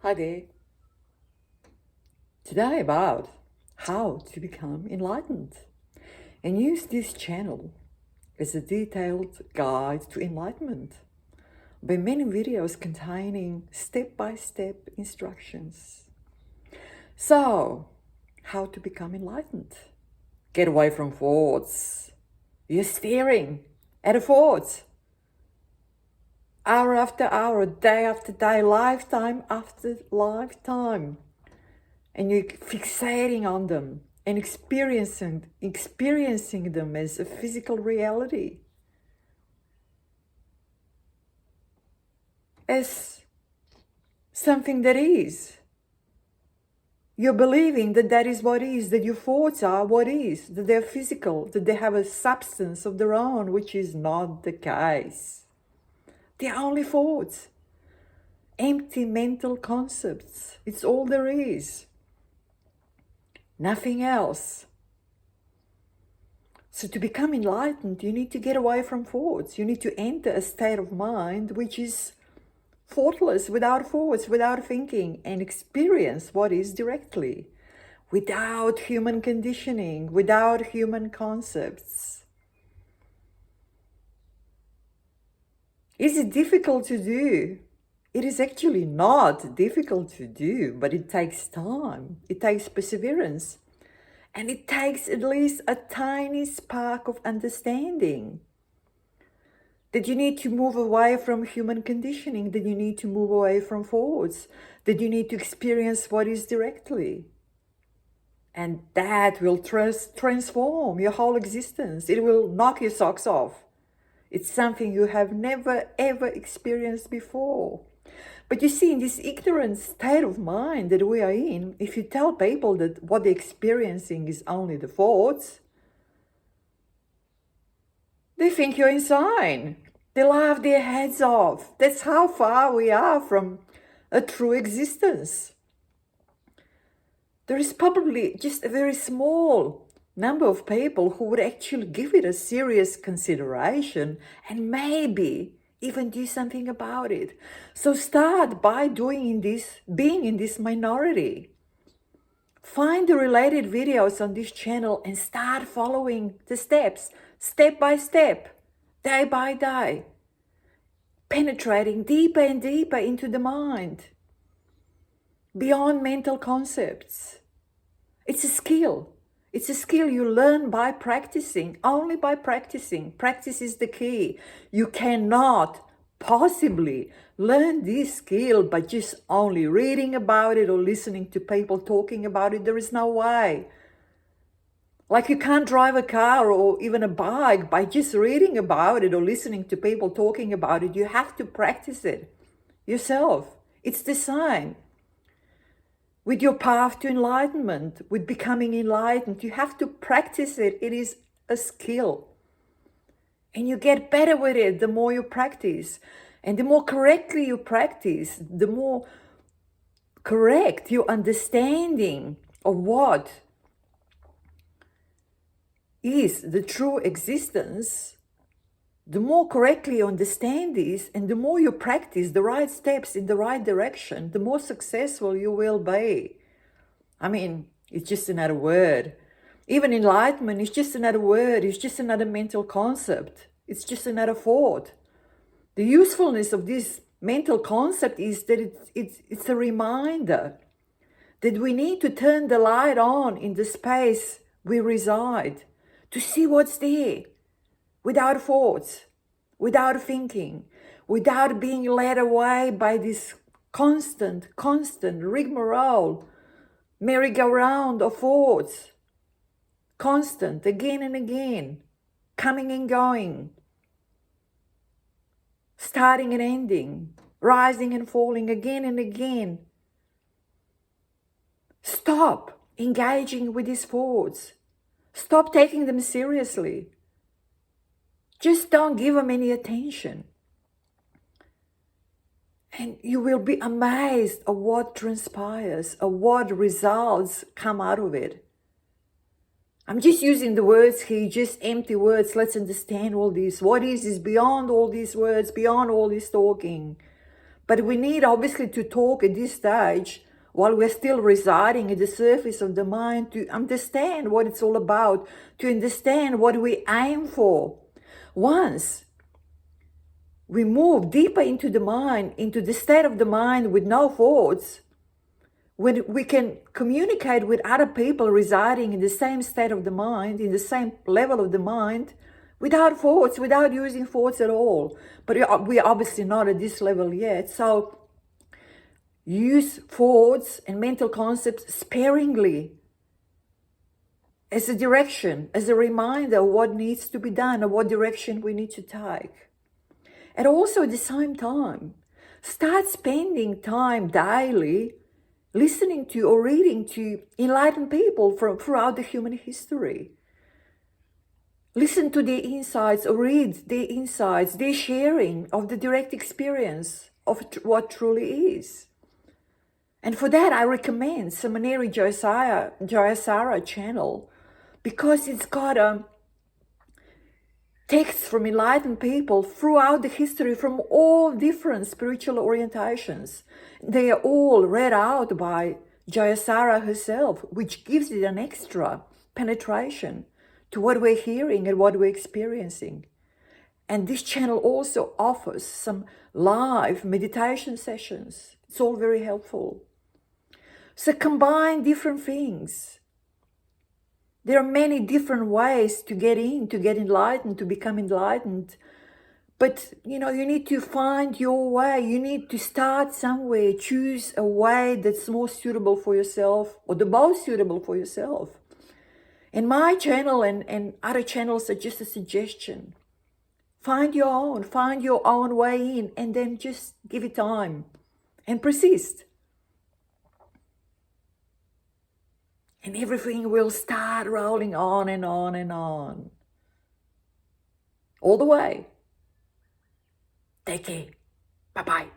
Hi there. Today about how to become enlightened and use this channel as a detailed guide to enlightenment by many videos containing step-by-step instructions. So, how to become enlightened? Get away from thoughts. You're staring at a thought. Hour after hour, day after day, lifetime after lifetime. And you're fixating on them and experiencing them as a physical reality, as something that is. You're believing that that is what is, that your thoughts are what is, that they're physical, that they have a substance of their own, which is not the case. They're only thoughts, empty mental concepts. It's all there is. Nothing else. So to become enlightened, you need to get away from thoughts. You need to enter a state of mind which is thoughtless, without thoughts, without thinking, and experience what is directly, without human conditioning, without human concepts. Is it difficult to do? It is actually not difficult to do, but it takes time. It takes perseverance. And it takes at least a tiny spark of understanding. That you need to move away from human conditioning, that you need to move away from thoughts, that you need to experience what is directly. And that will transform your whole existence. It will knock your socks off. It's something you have never ever experienced before. But you see, in this ignorant state of mind that we are in, if you tell people that what they're experiencing is only the thoughts, they think you're insane. They laugh their heads off. That's how far we are from a true existence. There is probably just a very small number of people who would actually give it a serious consideration and maybe even do something about it. So start by being in this minority. Find the related videos on this channel and start following the steps, step by step, day by day, penetrating deeper and deeper into the mind, beyond mental concepts. It's a skill. It's a skill you learn by practicing, only by practicing. Practice is the key. You cannot possibly learn this skill by just only reading about it or listening to people talking about it. There is no way. Like you can't drive a car or even a bike by just reading about it or listening to people talking about it. You have to practice it yourself. It's the same. With your path to enlightenment, with becoming enlightened, you have to practice it. It is a skill. And you get better with it the more you practice. And the more correctly you practice, the more correct your understanding of what is the true existence, the more correctly you understand this, and the more you practice the right steps in the right direction, the more successful you will be. I mean, it's just another word. Even enlightenment is just another word. It's just another mental concept. It's just another thought. The usefulness of this mental concept is that it's a reminder that we need to turn the light on in the space we reside to see what's there. Without thoughts, without thinking, without being led away by this constant rigmarole, merry-go-round of thoughts, constant, again and again, coming and going, starting and ending, rising and falling again and again. Stop engaging with these thoughts. Stop taking them seriously. Just don't give them any attention. And you will be amazed at what transpires, at what results come out of it. I'm just using the words here, just empty words. Let's understand all this. What is beyond all these words, beyond all this talking. But we need obviously to talk at this stage while we're still residing at the surface of the mind, to understand what it's all about, to understand what we aim for. Once we move deeper into the mind, into the state of the mind with no thoughts, when we can communicate with other people residing in the same state of the mind, in the same level of the mind, without thoughts, without using thoughts at all. But we're obviously not at this level yet. So use thoughts and mental concepts sparingly as a direction, as a reminder of what needs to be done, or what direction we need to take. And also at the same time, start spending time daily listening to or reading to enlightened people from throughout the human history. Listen to their insights or read their insights, their sharing of the direct experience of what truly is. And for that, I recommend Seminary Jayasara channel, because it's got texts from enlightened people throughout the history from all different spiritual orientations. They are all read out by Jayasara herself, which gives it an extra penetration to what we're hearing and what we're experiencing. And this channel also offers some live meditation sessions. It's all very helpful. So combine different things. There are many different ways to get enlightened, to become enlightened. But, you need to find your way. You need to start somewhere. Choose a way that's more suitable for yourself, or the most suitable for yourself. And my channel and other channels are just a suggestion. Find your own way in, and then just give it time and persist. And everything will start rolling on and on and on. All the way. Take care. Bye-bye.